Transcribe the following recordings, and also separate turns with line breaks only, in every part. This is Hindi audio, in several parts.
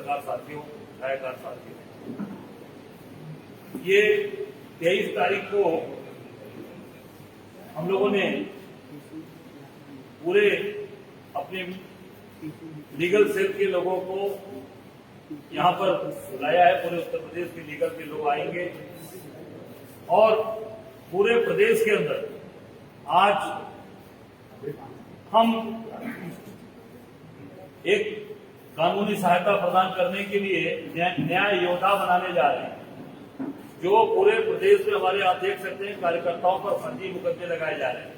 पत्रकार साथियों, छायाकार साथियों, ये 23 तारीख को हम लोगों ने पूरे अपने लीगल सेल के लोगों को यहाँ पर बुलाया है। पूरे उत्तर प्रदेश के लीगल के लोग आएंगे और पूरे प्रदेश के अंदर आज हम एक कानूनी सहायता प्रदान करने के लिए न्याय योद्धा बनाने जा रहे हैं। जो पूरे प्रदेश में हमारे आप देख सकते हैं, कार्यकर्ताओं पर फर्जी मुकदमे लगाए जा रहे हैं,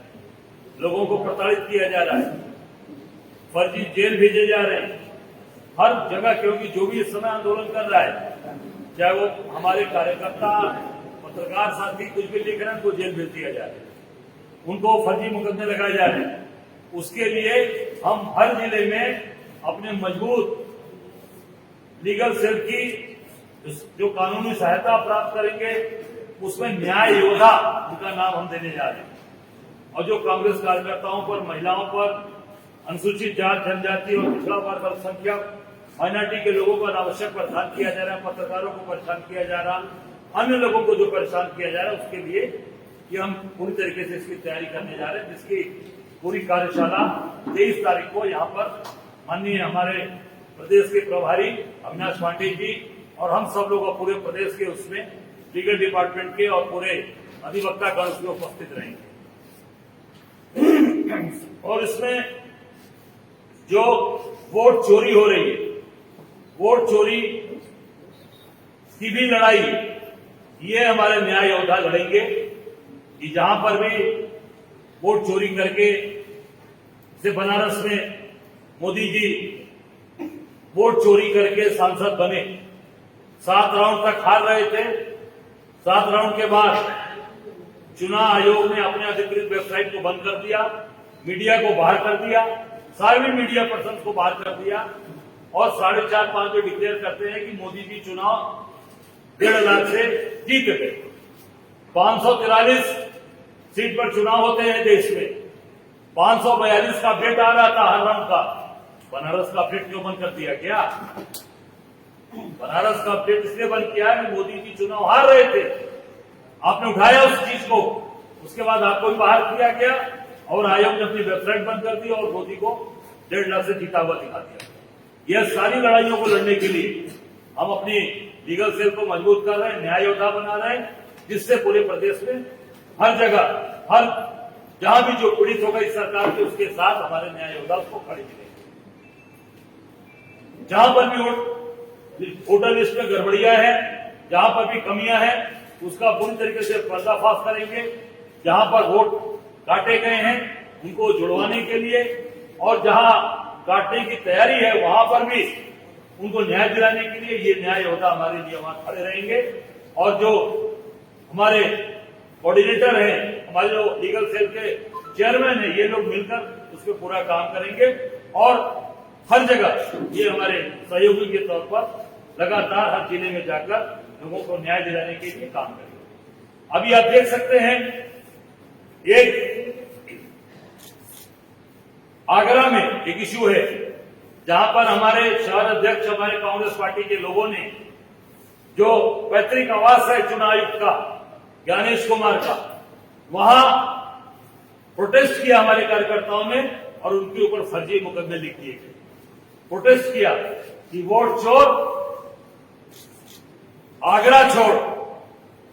लोगों को प्रताड़ित किया जा रहा है, फर्जी जेल भेजे जा रहे हैं हर जगह। क्योंकि जो भी इस समय आंदोलन कर रहा है, चाहे वो हमारे कार्यकर्ता, पत्रकार साथी कुछ भी लिख रहे हैं, उनको जेल भेज दिया जा रहा है, उनको फर्जी मुकदमे लगाए जा रहे हैं। उसके लिए हम हर जिले में अपने मजबूत लीगल सेल की जो कानूनी सहायता प्राप्त करेंगे, उसमें न्याय योद्धा उनका नाम हम देने जा रहे हैं। और जो कांग्रेस कार्यकर्ताओं पर, महिलाओं पर, अनुसूचित जाति, जनजाति और पिछड़ा वर्ग अल्पसंख्यक माइनॉरिटी के लोगों पर अनावश्यक परेशान किया जा रहा है, पत्रकारों को परेशान किया जा रहा, अन्य लोगों को जो परेशान किया जा रहा है, उसके लिए कि हम पूरी तरीके से इसकी तैयारी करने जा रहे हैं, जिसकी पूरी कार्यशाला 23 तारीख को यहाँ पर माननीय हमारे प्रदेश के प्रभारी अविनाश पांडे जी और हम सब लोग पूरे प्रदेश के उसमें लीगल डिपार्टमेंट के और पूरे अधिवक्ता गण उसमें उपस्थित रहेंगे। और इसमें जो वोट चोरी हो रही है, वोट चोरी की भी लड़ाई ये हमारे न्याय योद्धा लड़ेंगे कि जहां पर भी वोट चोरी करके, जैसे बनारस में मोदी जी वोट चोरी करके सांसद बने, 7 राउंड तक हार रहे थे। 7 राउंड के बाद चुनाव आयोग ने अपने अधिकृत वेबसाइट को बंद कर दिया, मीडिया को बाहर कर दिया, सारे मीडिया पर्सन को बाहर कर दिया और 4.5-5 जो डिक्लेयर करते हैं कि मोदी जी चुनाव 1.5 लाख से जीत गए। 543 सीट पर चुनाव होते हैं देश में, 542 का अपडेट आ रहा था हर राउंड का। बनारस का अपडेट क्यों बंद कर दिया? क्या बनारस का अपडेट इसलिए बंद किया कि मोदी जी चुनाव हार रहे थे, आपने उठाया उस चीज को, उसके बाद आपको बाहर किया गया और आयोग ने अपनी वेबसाइट बंद कर दी और मोदी को 1.5 लाख से जीता हुआ दिखा दिया। यह सारी लड़ाइयों को लड़ने के लिए हम अपनी लीगल सेल को मजबूत कर रहे हैं, न्याय योद्धा बना रहे हैं, जिससे पूरे प्रदेश में हर जगह, हर जहां भी जो पीड़ित होगा इस सरकार के, उसके साथ हमारे न्याय योद्धा उसको खड़े मिलेंगे। जहां पर भी वोटर लिस्ट में गड़बड़ियां हैं, जहां पर भी कमियां हैं, उसका पूरी तरीके से पर्दाफाश करेंगे। जहां पर वोट काटे गए हैं उनको जुड़वाने के लिए और जहां काटने की तैयारी है वहां पर भी उनको न्याय दिलाने के लिए ये न्याय योद्धा हमारे लिए वहां खड़े रहेंगे। और जो हमारे कोऑर्डिनेटर हैं, हमारे जो लीगल सेल के चेयरमैन है, ये लोग मिलकर उस पर पूरा काम करेंगे और हर जगह ये हमारे सहयोगी के तौर पर लगातार हर जिले में जाकर लोगों को न्याय दिलाने के लिए काम करेंगे। अभी आप देख सकते हैं, एक आगरा में एक इश्यू है जहां पर हमारे शहर अध्यक्ष, हमारे कांग्रेस पार्टी के लोगों ने जो पैतृक आवास है चुनाव आयुक्त का, ज्ञानेश कुमार का, वहां प्रोटेस्ट किया हमारे कार्यकर्ताओं ने और उनके ऊपर फर्जी मुकदमे लिख दिए गए। प्रोटेस्ट किया कि वोट चोर, आगरा छोड़,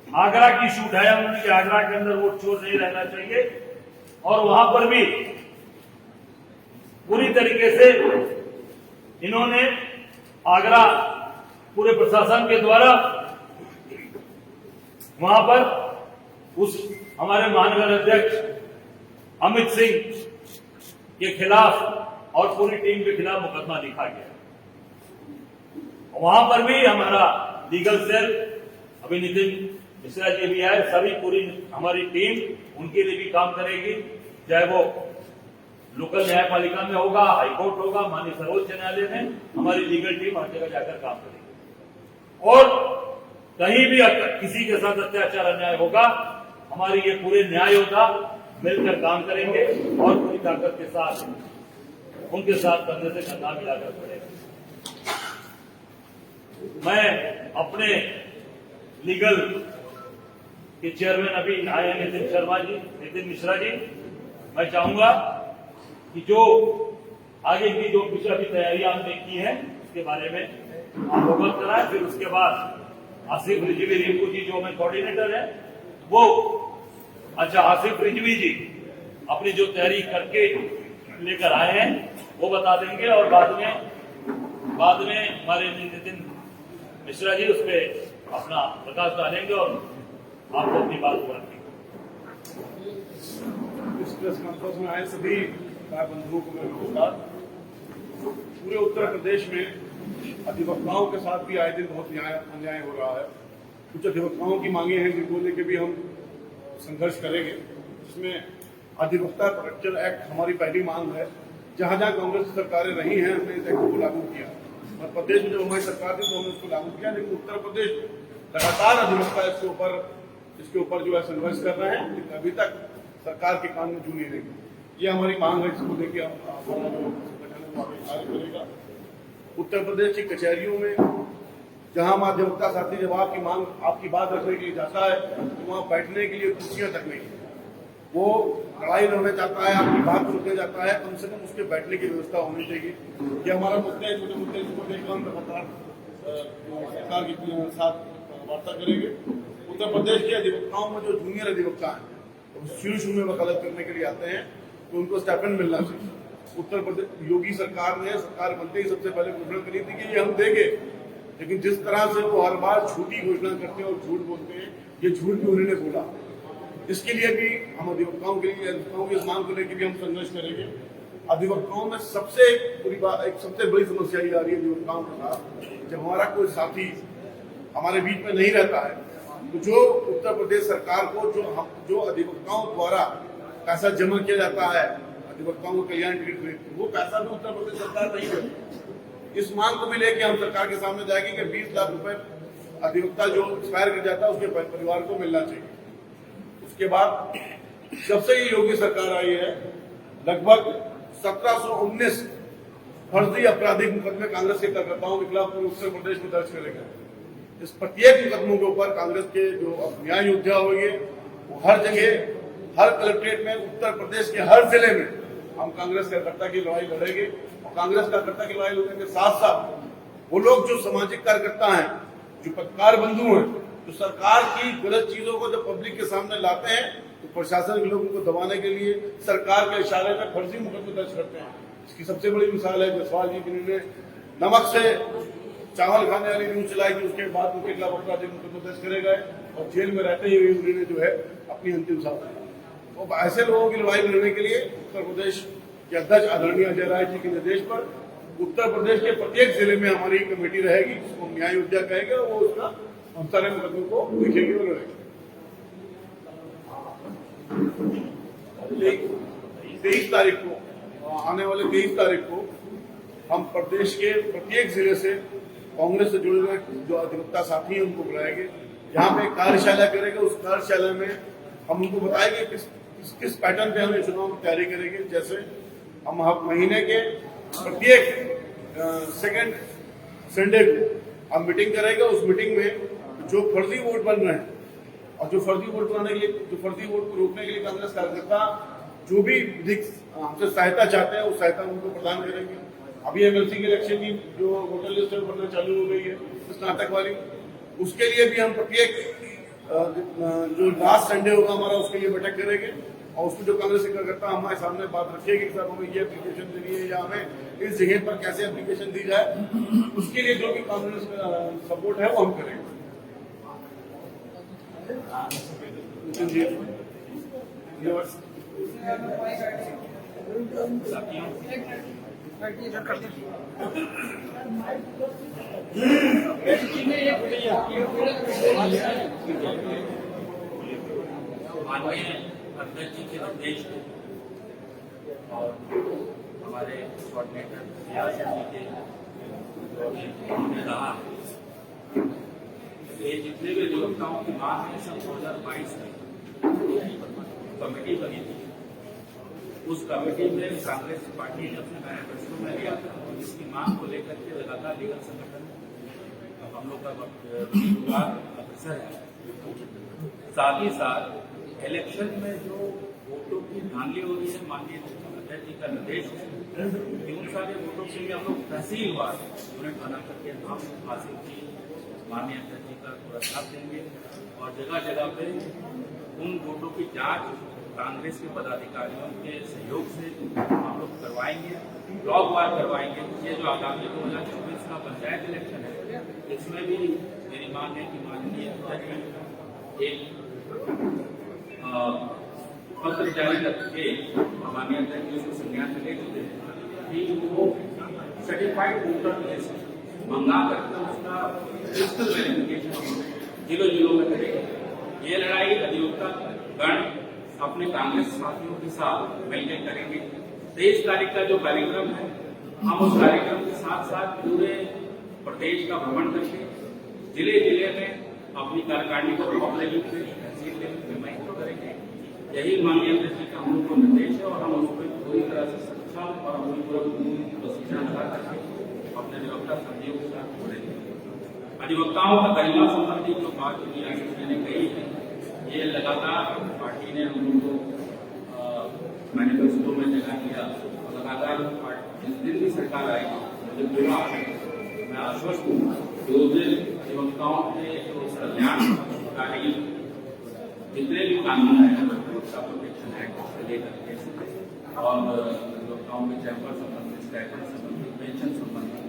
आगरा की इशू उठाया उन्होंने कि आगरा के अंदर वोट चोर नहीं रहना चाहिए। और वहां पर भी पूरी तरीके से इन्होंने आगरा पूरे प्रशासन के द्वारा वहां पर उस हमारे महानगर अध्यक्ष अमित सिंह के खिलाफ और पूरी टीम के खिलाफ मुकदमा लिखा गया। वहां पर भी हमारा लीगल सेल, अभी नितिन मिश्रा जी भी आए, सभी पूरी हमारी टीम उनके लिए भी काम करेगी, चाहे वो लोकल न्यायपालिका में होगा, हाईकोर्ट होगा, माननीय सर्वोच्च न्यायालय में, हमारी लीगल टीम हर जगह जाकर काम करेगी। और कहीं भी किसी के साथ अत्याचार अन्याय होगा, हमारी ये पूरे न्याय योद्धा मिलकर काम करेंगे और पूरी ताकत के साथ उनके साथ कंधे से कंधा मिलाकर खड़े। मैं अपने लीगल के चेयरमैन अभी आए हैं नितिन मिश्रा जी, मैं चाहूंगा कि जो आगे की जो कुछ अभी तैयारियां हमने की है उसके बारे में आप अवगत कराएं। फिर उसके बाद आसिफ रिजवी रिंकू जी जो मैं कोऑर्डिनेटर है वो आसिफ रिजवी जी अपनी जो तैयारी करके लेकर आए हैं वो बता देंगे और बाद में हमारे नितिन मिश्रा जी उस पर अपना प्रकाश डालेंगे और आपको अपनी बात को रखेंगे।
इस प्रेस कॉन्फ्रेंस में आए सभी भाई बंधुओं को मेरा नमस्कार। पूरे उत्तर प्रदेश में अधिवक्ताओं के साथ भी आए दिन बहुत अन्याय हो रहा है। कुछ अधिवक्ताओं की मांगे हैं जिनको लेकर भी हम संघर्ष करेंगे। जिसमें अधिवक्ता प्रोटेक्शन एक्ट हमारी पहली मांग है। जहां जहां कांग्रेस की सरकारें रही हैं हमने इस एक्ट को लागू किया। मध्य प्रदेश में जब हमारी सरकार थी तो हमने उसको लागू किया, लेकिन उत्तर प्रदेश लगातार अधिवक्ता इसके ऊपर जो है संघर्ष कर रहे हैं, लेकिन अभी तक सरकार के कान में जू नहीं रही। ये हमारी मांग है, इसको लेकर हम कार्य करेगा। उत्तर प्रदेश की कचहरियों में जहां अधिवक्ता साथी जब आपकी बात रखने के लिए जाता है तो वहां बैठने के लिए कुर्सियां तक नहीं। वो लड़ाई लड़ना चाहता है, आपकी बात सुनने जाता है, कम से कम उसके बैठने की व्यवस्था होनी चाहिए। ये हमारा मुद्दा है, छोटे मुद्दे जिसको लेकर हम लगातार सरकार के साथ वार्ता करेंगे। उत्तर प्रदेश के अधिवक्ताओं में जो जूनियर अधिवक्ता हैं शुरू में वकालत करने के लिए आते हैं तो उनको स्टाइपेंड मिलना चाहिए। उत्तर प्रदेश योगी सरकार ने सरकार बनते ही सबसे पहले घोषणा करी थी कि ये हम देंगे, लेकिन जिस तरह से वो हर बार झूठी घोषणा करते हैं और झूठ बोलते हैं, ये झूठ भी उन्होंने बोला। इसके लिए भी हम अधिवक्ताओं की इस मांग को लेकर भी हम संघर्ष करेंगे। अधिवक्ताओं में सबसे बड़ी समस्या ये आ रही है अधिवक्ताओं के साथ, जब हमारा कोई साथी हमारे बीच में नहीं रहता है तो जो उत्तर प्रदेश सरकार को जो अधिवक्ताओं द्वारा पैसा जमा किया जाता है अधिवक्ताओं को कल्याण टिकट खरीदते, वो पैसा भी उत्तर प्रदेश सरकार नहीं देती। इस मांग को भी लेकर हम सरकार के सामने जाएंगे कि 20 लाख रुपए अधिवक्ता जो एक्सपायर कर जाता है उसके परिवार को मिलना चाहिए। उसके बाद जब से ये योगी सरकार आई है लगभग 1719 फर्जी आपराधिक मुकदमे कांग्रेस के कार्यकर्ताओं के खिलाफ पूरे उत्तर प्रदेश में दर्ज करे गए। इस प्रत्येक मुकदमों के ऊपर कांग्रेस के जो न्याय योद्धा होंगे वो हर जगह हर कलेक्ट्रेट में उत्तर प्रदेश के हर जिले में हम कांग्रेस कार्यकर्ता की लड़ाई लड़ेंगे। और कांग्रेस कार्यकर्ता की लड़ाई लड़ने के साथ साथ वो लोग जो सामाजिक कार्यकर्ता हैं, जो पत्रकार बंधु हैं, तो सरकार की गलत चीजों को जब पब्लिक के सामने लाते हैं तो प्रशासन के लोगों को दबाने के लिए सरकार के इशारे पर फर्जी मुकदमे दर्ज करते हैं। इसकी सबसे बड़ी मिसाल है जसवाल जी, जिन्होंने नमक से चावल खाने वाली न्यूज चलाई थी, उसके बाद उनके खिलाफ आपराधिक मुकदमे दर्ज करे गए और जेल में रहते ही उन्होंने जो है अपनी अंतिम सांस ली। तो ऐसे लोगों की लड़ाई लड़ने के लिए उत्तर प्रदेश के अध्यक्ष आदरणीय अजय राय जी के निर्देश पर उत्तर प्रदेश के प्रत्येक जिले में हमारी कमेटी रहेगी, जिसको न्याय योद्धा कहेंगे। वो उसका हम सारे मुकदमों को देखेंगे और लड़ेंगे। 23 तारीख को आने वाले 23 तारीख को हम प्रदेश के प्रत्येक जिले से कांग्रेस से जुड़े हुए जो अधिवक्ता साथी हैं उनको बुलाएंगे। यहाँ पे कार्यशाला करेंगे। उस कार्यशाला में हम उनको बताएंगे किस पैटर्न पे हम चुनाव की तैयारी करेंगे। जैसे हम महीने के प्रत्येक सेकेंड संडे को हम मीटिंग करेंगे। उस मीटिंग में जो फर्जी वोट बन रहे हैं और जो फर्जी वोट को रोकने के लिए कांग्रेस कार्यकर्ता जो भी हमसे सहायता चाहते हैं उस सहायता उनको प्रदान करेंगे। अभी एमएलसी के इलेक्शन की जो वोटर लिस्ट बनना चालू हो गई है स्नातक वाली, उसके लिए भी हम प्रत्येक जो लास्ट संडे होगा हमारा उसके लिए बैठक करेंगे। और उसमें जो कांग्रेस कार्यकर्ता हमारे सामने बात रखेगी कि साहब हमें ये एप्लीकेशन देनी है या हमें इस जगह पर कैसे एप्लीकेशन दी जाए, उसके लिए जो भी कांग्रेस का सपोर्ट है वो हम करेंगे।
माननीय अध्यक्ष जी के निर्देश और हमारे कोऑर्डिनेटर जी ने कहा ये जितने भी अधिवक्ताओं की मांग है सब 2022 में कमेटी बनी थी। उस कमेटी में कांग्रेस पार्टी ने अपने मैनिफेस्टो में लिया था और इसकी मांग को लेकर के लगातार लीगल संगठन हम लोग का अवसर है। साथ ही साथ इलेक्शन में जो वोटों की धांधली हो रही है, माननीय अध्यक्ष जी का निर्देश है कि उन सारे वोटों के लिए हम लोग तहसीलवार यूनिट बना करके नाम हासिल की माननीय अध्यक्ष जी का पूरा साथ देंगे और जगह जगह पे उन वोटों की जांच कांग्रेस के पदाधिकारियों के सहयोग से हम लोग करवाएंगे, ब्लॉक वार करवाएंगे। ये जो आगामी 2024 का पंचायत इलेक्शन है, इसमें भी मेरी मांग है कि माननीय अध्यक्ष एक पत्र जारी करके माननीय अध्यक्ष जी उसको संज्ञान में ले चुके हैं कि वो सर्टिफाइड वोटर लिस्ट मंगा करके उसका डिजिटल वेरिफिकेशन जिलों में करेंगे। ये लड़ाई अधिवक्ता गण अपने कांग्रेस साथियों के साथ मिलकर करेंगे। 23 तारीख का जो कार्यक्रम है, हम उस कार्यक्रम के साथ साथ पूरे प्रदेश का भ्रमण करके जिले जिले में अपनी कार्यकारिणी को तहसील लेवल करेंगे। यही माननीय अध्यक्ष जी का हम लोग को निर्देश है और हम उसको पूरी तरह से सक्षम और अपनी प्रोसीजर अनुसार करके अपने अधिवक्ता साथियों के साथ जोड़ेंगे। अधिवक्ताओं का गरिमा संबंधी जो बात ने कही है, ये लगातार पार्टी ने हम लोगों को मैनिफेस्टो में जगह दिया और लगातार जिस दिन भी सरकार आएगी मुझे पूरा मैं आश्वस्त हूँ कि उस दिन अधिवक्ताओं के कल्याणकारी जितने भी कानून है अधिवक्ता प्रोटेक्शन एक्ट से लेकर के और अधिवक्ताओं के चैम्बर संबंधित, स्टैट्यूट संबंधित, पेंशन संबंधित,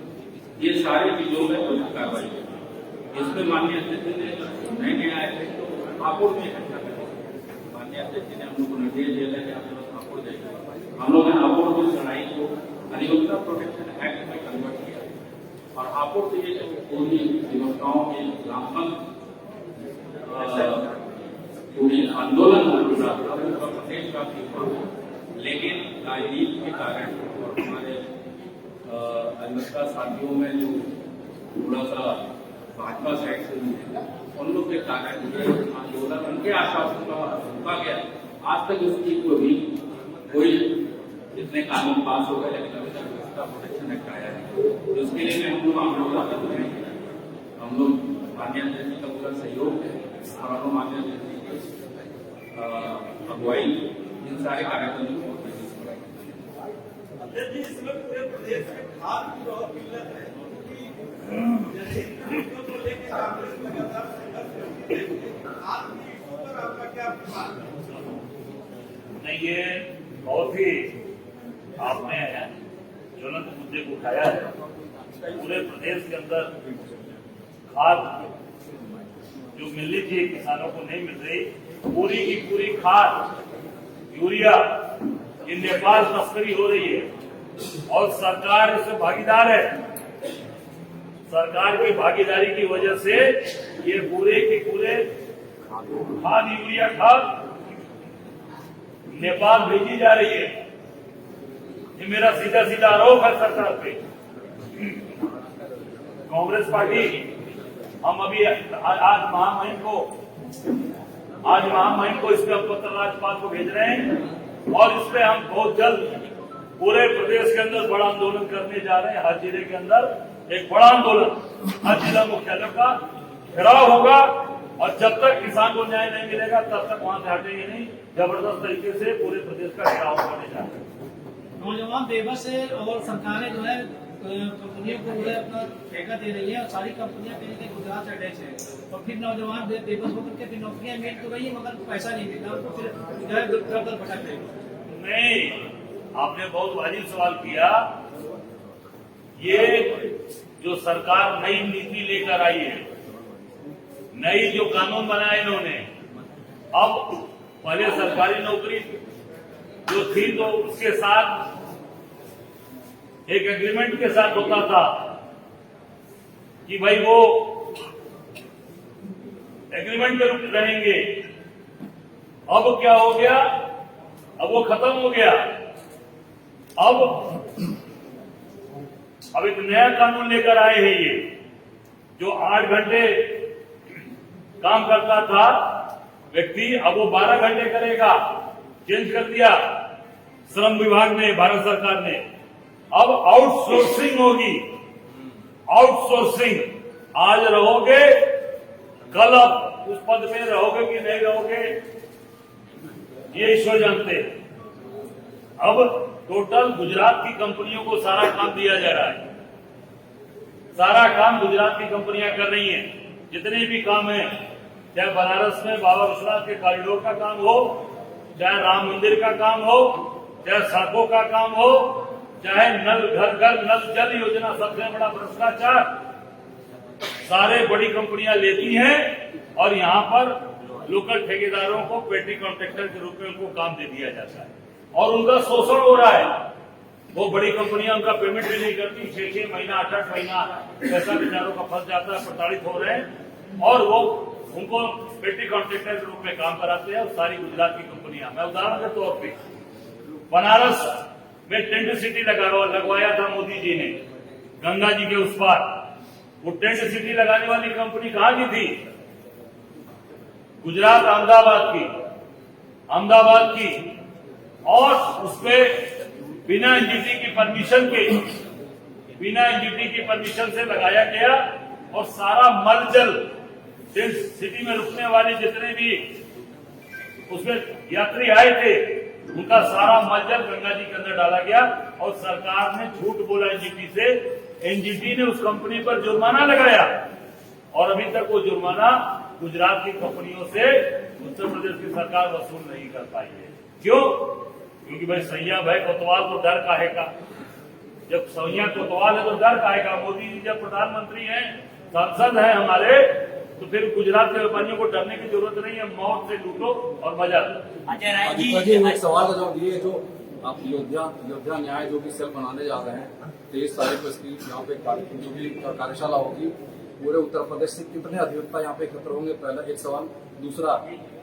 ये सारी चीजों में कोई कार्रवाई है। इसमें माननीय अध्यक्ष जी ने नए आए थे तो हापुड़ में इकट्ठा करें। माननीय अध्यक्ष जी ने हम लोग को निर्देश दिया था कि आप लोग हापुड़ जाइए। हम लोगों ने हापुड़ की लड़ाई को अधिवक्ता प्रोटेक्शन एक्ट में कन्वर्ट किया और हापुड़ से ये पूरी अधिवक्ताओं के नामबंद पूरी आंदोलन प्रदेश व्यापी हुआ, लेकिन राजनीति के कारण और हमारे अधिवक्ता साथियों में जो थोड़ा सा भाजपा साइड से उन लोग के कारण ये आंदोलन उनके आश्वासन का रुका गया। आज तक उसकी कोई जितने कानून पास हो गए लेकिन अभी तक व्यवस्था प्रोटेक्शन एक्ट आया है। तो उसके लिए हम लोग आंदोलन करेंगे। हम लोग माननीय अध्यक्ष जी का पूरा सहयोग है और हम लोग माननीय अध्यक्ष जी की अगुवाई इन सारे कार्यक्रमों को
नहीं, ये बहुत ही आपने ज्वलंत मुद्दे को उठाया है। पूरे प्रदेश के अंदर खाद जो मिलनी थी किसानों को नहीं मिल रही, पूरी की पूरी खाद यूरिया ये नेपाल तस्करी हो रही है और सरकार इसमें भागीदार है। सरकार की भागीदारी की वजह से ये पूरे के पूरे खाद यूरिया खाद नेपाल भेजी जा रही है। ये मेरा सीधा सीधा आरोप है सरकार पे। कांग्रेस पार्टी हम अभी आज महामहिम को इस पर पत्र राज्यपाल को भेज रहे हैं और इस पे हम बहुत जल्द पूरे प्रदेश के अंदर बड़ा आंदोलन करने जा रहे हैं। हर जिले के अंदर एक बड़ा आंदोलन हर जिला मुख्यालय का घेराव होगा और जब तक किसान को न्याय नहीं मिलेगा तब तक वहां से हटेंगे नहीं। जबरदस्त तरीके से पूरे प्रदेश का घेराव करने जा रहे हैं।
नौजवान बेबस है और सरकारें जो है कंपनियों को जो है अपना ठेका दे रही है और सारी कंपनियां कहीं कहीं गुजरात से अटैच है और फिर नौजवान बेबस होकर के फिर नौकरियां मिल तो रही है मगर पैसा नहीं मिलता, उनको फिर जो है दर भटक रही।
नहीं, आपने बहुत वाजिब सवाल किया। ये जो सरकार नई नीति लेकर आई है, नई जो कानून बनाया इन्होंने, अब पहले सरकारी नौकरी जो थी तो उसके साथ एक एग्रीमेंट के साथ होता था कि भाई वो एग्रीमेंट के रूप में रहेंगे। अब क्या हो गया, अब वो खत्म हो गया। अब एक नया कानून लेकर आए हैं ये, जो 8 घंटे काम करता था व्यक्ति अब वो 12 घंटे करेगा। चेंज कर दिया श्रम विभाग ने, भारत सरकार ने। अब आउटसोर्सिंग होगी, आउटसोर्सिंग आज रहोगे, कल अब उस पद में रहोगे कि नहीं रहोगे, ये ईश्वर जानते हैं। अब टोटल गुजरात की कंपनियों को सारा काम दिया जा रहा है। सारा काम गुजरात की कंपनियां कर रही हैं। जितने भी काम है, चाहे बनारस में बाबा विश्वनाथ के कॉरिडोर का काम हो, चाहे राम मंदिर का काम हो, चाहे सड़कों का काम हो, चाहे नल घर घर नल जल योजना, सबसे बड़ा भ्रष्टाचार, सारे बड़ी कंपनियां लेती हैं और यहाँ पर लोकल ठेकेदारों को पेटी कॉन्ट्रैक्टर के रूप में उनको काम दे दिया जाता है और उनका शोषण हो रहा है। वो बड़ी कंपनियां उनका पेमेंट भी नहीं करती, 6-6 महीना 8-8 महीना पैसा बेचारों का फंस जाता है, प्रताड़ित हो रहे हैं और वो उनको पेटी कॉन्ट्रैक्टर के रूप में काम कराते हैं। सारी गुजरात की कंपनियां, मैं उदाहरण के तौर पे बनारस में टेंट सिटी लगवाया था मोदी जी ने, गंगा जी के उस पार। वो टेंट सिटी लगाने वाली कंपनी कहां की थी? गुजरात अहमदाबाद की, और उसपे बिना एनजीटी की परमिशन से लगाया गया और सारा मल जल टेंट सिटी में रुकने वाले जितने भी उसमें यात्री आए थे, उनका सारा मल जल गंगा जी के अंदर डाला गया और सरकार ने झूठ बोला एनजीटी से। एनजीटी ने उस कंपनी पर जुर्माना लगाया और अभी तक वो जुर्माना गुजरात की कंपनियों से उत्तर प्रदेश की सरकार वसूल नहीं कर पाई है। क्यों? क्योंकि भाई सैया भाई कोतवाल तो डर काहे का, जब सैया कोतवाल है तो डर काहे का। मोदी जी जब प्रधानमंत्री हैं, सांसद हैं हमारे, तो फिर गुजरात के व्यापारियों को डरने की जरूरत नहीं है। मौत से लूटो और मजा लो।
एक सवाल का जवाब दिए, जो आप अयोध्या न्याय जो भी सेल बनाने जा रहे हैं, 23 तारीख को इसकी यहाँ पे जो भी कार्यशाला होगी, पूरे उत्तर प्रदेश से कितने अधिवक्ता यहाँ पे एकत्र होंगे? पहला एक सवाल। दूसरा,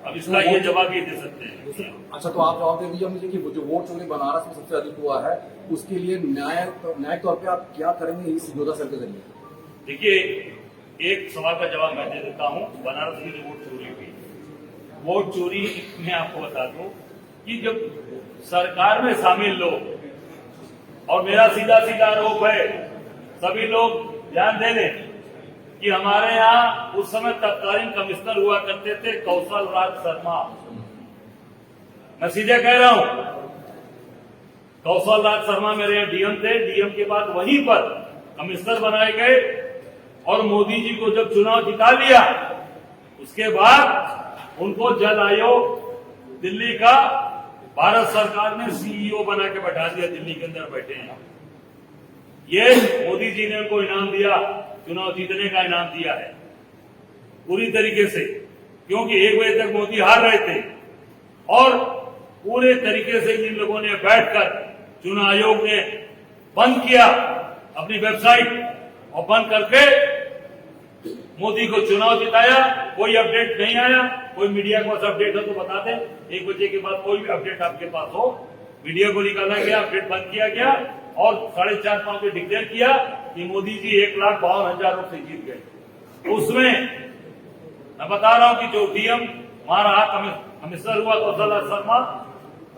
अब इसका ये जवाब ये दे सकते हैं।
अच्छा, तो आप जवाब दे दीजिए मुझे कि जो वोट चोरी बनारस में सबसे अधिक हुआ है, उसके लिए न्याय तौर पे आप क्या करेंगे इस योद्धा सेल के जरिए?
देखिए, एक सवाल का जवाब मैं दे देता हूँ। बनारस में जो वोट चोरी हुई, वोट चोरी मैं आपको बता दूं कि जब सरकार में शामिल लोग, और मेरा सीधा आरोप है, सभी लोग ध्यान दे लें कि हमारे यहाँ उस समय तत्कालीन कमिश्नर हुआ करते थे कौशल राज शर्मा। मैं सीधे कह रहा हूं, कौशल राज शर्मा मेरे यहाँ डीएम थे। डीएम के बाद वहीं पर कमिश्नर बनाए गए और मोदी जी को जब चुनाव जिता लिया, उसके बाद उनको जल आयोग दिल्ली का भारत सरकार ने सीईओ बना के बैठा दिया। दिल्ली के अंदर बैठे हैं। ये मोदी जी ने उनको इनाम दिया, चुनाव जीतने का इनाम दिया है पूरी तरीके से, क्योंकि 1 बजे तक मोदी हार रहे थे और पूरे तरीके से इन लोगों ने बैठकर, चुनाव आयोग ने बंद किया अपनी वेबसाइट और बंद करके मोदी को चुनाव जिताया। कोई अपडेट नहीं आया। कोई मीडिया को अपडेट हो तो बता दें, 1 बजे के बाद कोई भी अपडेट आपके पास हो। मीडिया को निकाला गया, अपडेट बंद किया गया और 4.5-5 में डिक्लेयर किया कि मोदी जी 1,52,000 वोट से जीत गए। उसमें मैं बता रहा हूं कि जो डीएम हमारा कमिश्नर हुआ कौशल शर्मा,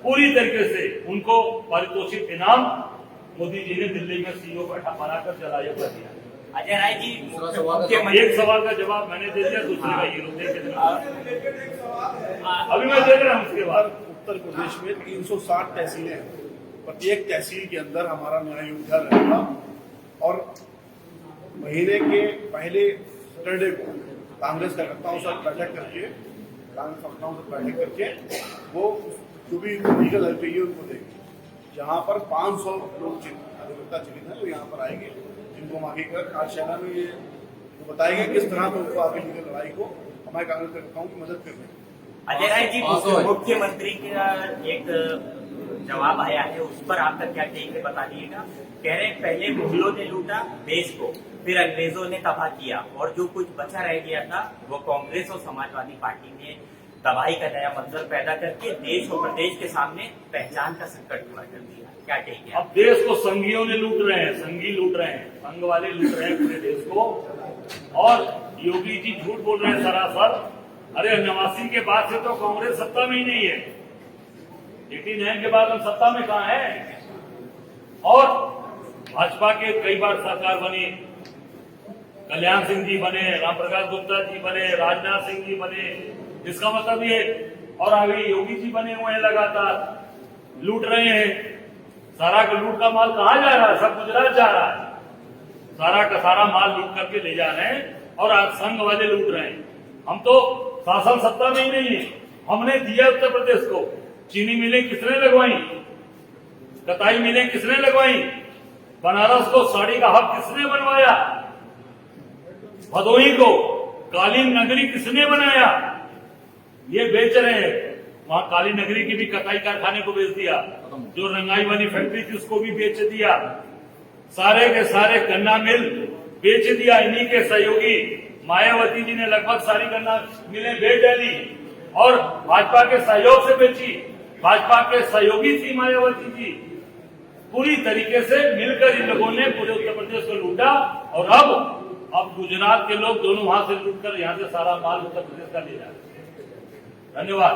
पूरी तरीके से उनको पारितोषिक इनाम मोदी जी ने दिल्ली में सीईओ बनाकर चलाया कर दिया।
अजय राय जी,
एक सवाल का जवाब मैंने दे दिया, दूसरे का ये लोग अभी मैं दे रहा हूँ। उसके बाद
उत्तर प्रदेश में 360 तहसीलें हैं। प्रत्येक तहसील के अंदर हमारा न्याय योद्धा रहेगा और महीने के पहले सैटरडे को कांग्रेस कार्यकर्ताओं से बैठक करके वो जो भी लीगल हेल्प चाहिए उनको देंगे। यहाँ पर 500 लोग अधिवक्ता चलित हैं, तो यहाँ पर आएंगे, जिनको हम आगे कर कार्यशाला में ये बताएंगे किस तरह से उनको आगे लीगल लड़ाई को हमारे कांग्रेस कार्यकर्ताओं की मदद करनी है।
अजय राय जी, मुख्यमंत्री का एक जवाब आया है, उस पर आपका क्या टेक है बता दीजिएगा। कह रहे पहले मुगलों ने लूटा देश को, फिर अंग्रेजों ने तबाह किया और जो कुछ बचा रह गया था वो कांग्रेस और समाजवादी पार्टी ने तबाही का नया मंजर पैदा करके देश और प्रदेश के सामने पहचान का संकट खड़ा कर दिया। क्या टेक है?
अब देश को संघियों ने लूट रहे हैं, संघी लूट रहे हैं, संघ वाले लूट रहे हैं पूरे देश को और योगी जी झूठ बोल रहे हैं सरासर। अरे 89 के बाद से तो कांग्रेस सत्ता में ही नहीं है। 89 के बाद हम सत्ता में कहां हैं? और भाजपा के कई बार सरकार बनी, कल्याण सिंह जी बने, राम प्रकाश गुप्ता जी बने, राजनाथ सिंह जी बने। इसका मतलब ये, और अभी योगी जी बने हुए हैं, लगातार लूट रहे हैं। सारा का लूट का माल कहाँ जा रहा है? सब गुजरात जा रहा है। सारा का सारा माल लूट करके ले जा रहे हैं और आज संघ वाले लूट रहे हैं। हम तो शासन सत्ता में ही नहीं है। हमने दिया उत्तर प्रदेश को। चीनी मिलें किसने लगवाई? कताई मिलें किसने लगवाई? बनारस को साड़ी का हब किसने बनवाया? भदोही को कालीन नगरी किसने बनाया? ये बेच रहे हैं। वहां काली नगरी की भी कताई कारखाने को बेच दिया, जो रंगाई वाली फैक्ट्री थी उसको भी बेच दिया, सारे के सारे गन्ना मिल बेच दिया। इन्हीं के सहयोगी मायावती जी ने लगभग सारी गन्ना मिलें बेच डाली और भाजपा के सहयोग से बेची। भाजपा के सहयोगी थी मायावती जी। पूरी तरीके से मिलकर इन लोगों ने पूरे उत्तर प्रदेश को लूटा और अब गुजरात के लोग दोनों वहां से लूटकर यहाँ से सारा माल उत्तर प्रदेश का ले जा रहे हैं। धन्यवाद।